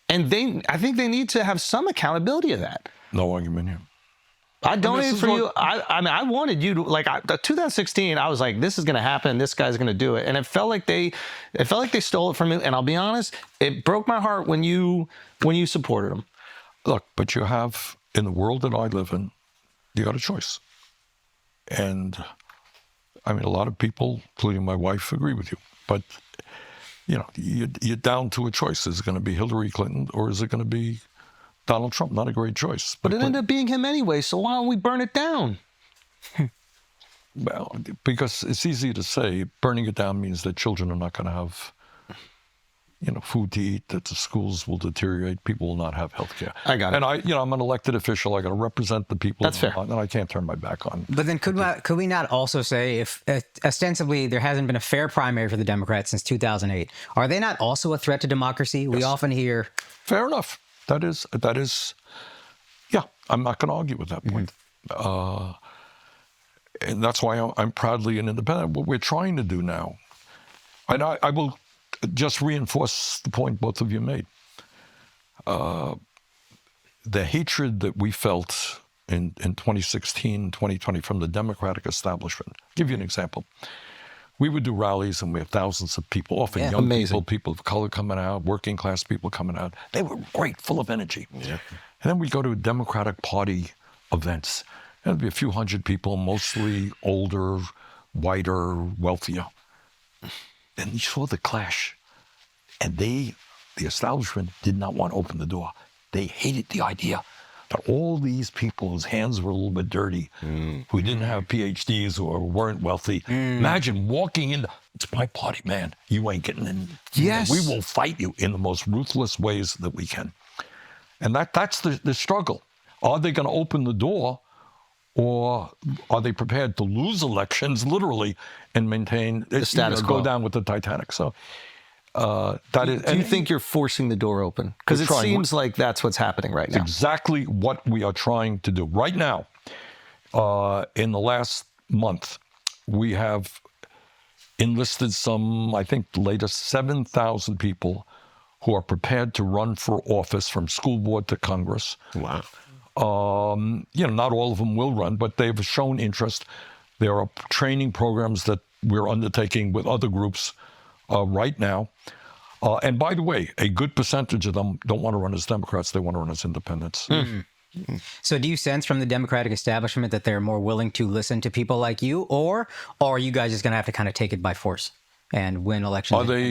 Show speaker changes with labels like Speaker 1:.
Speaker 1: And I think they need to have some accountability of that.
Speaker 2: No argument here.
Speaker 1: I donated for you. I mean, I wanted you to, like, 2016, I was like, this is going to happen. This guy's going to do it. And it felt like they stole it from me. And I'll be honest, it broke my heart when you supported them.
Speaker 2: Look, but you have, in the world that I live in, you got a choice. And I mean, a lot of people, including my wife, agree with you. But, you know, you're down to a choice. Is it going to be Hillary Clinton or is it going to be Donald Trump? Not a great choice.
Speaker 1: But it ended up being him anyway, so why don't we burn it down?
Speaker 2: Well, because it's easy to say burning it down means that children are not going to have, you know, food to eat, that the schools will deteriorate, people will not have health care.
Speaker 1: I got it.
Speaker 2: And I'm an elected official. I got to represent the people.
Speaker 1: That's fair.
Speaker 2: And I can't turn my back on.
Speaker 3: But then could we not also say, if ostensibly there hasn't been a fair primary for the Democrats since 2008, are they not also a threat to democracy? Yes. We often hear.
Speaker 2: Fair enough. That is, yeah, I'm not going to argue with that point. And that's why I'm proudly an independent. What we're trying to do now, and I will just reinforce the point both of you made. The hatred that we felt in 2016, 2020 from the Democratic establishment. I'll give you an example. We would do rallies and we have thousands of people, often young people of color coming out, working class people coming out. They were great, full of energy. Yeah. And then we go to Democratic Party events. And there'd be a few hundred people, mostly older, whiter, wealthier. And you saw the clash. And the establishment did not want to open the door. They hated the idea that all these people whose hands were a little bit dirty, who didn't have PhDs or weren't wealthy, imagine walking in, it's my party, man, you ain't getting in.
Speaker 1: Yes.
Speaker 2: We will fight you in the most ruthless ways that we can. And that's the struggle. Are they going to open the door, or are they prepared to lose elections, literally, and maintain
Speaker 1: the status quo?
Speaker 2: Go down with the Titanic. So do
Speaker 1: you think you're forcing the door open? Because it seems like that's what's happening right now.
Speaker 2: Exactly what we are trying to do. Right now, in the last month, we have enlisted some, I think the latest 7,000 people who are prepared to run for office from school board to Congress.
Speaker 4: Wow.
Speaker 2: Not all of them will run, but they've shown interest. There are training programs that we're undertaking with other groups right now. And by the way, a good percentage of them don't want to run as Democrats. They want to run as independents.
Speaker 3: Mm-hmm. So do you sense from the Democratic establishment that they're more willing to listen to people like you, or are you guys just going to have to kind of take it by force and win elections?
Speaker 2: Are they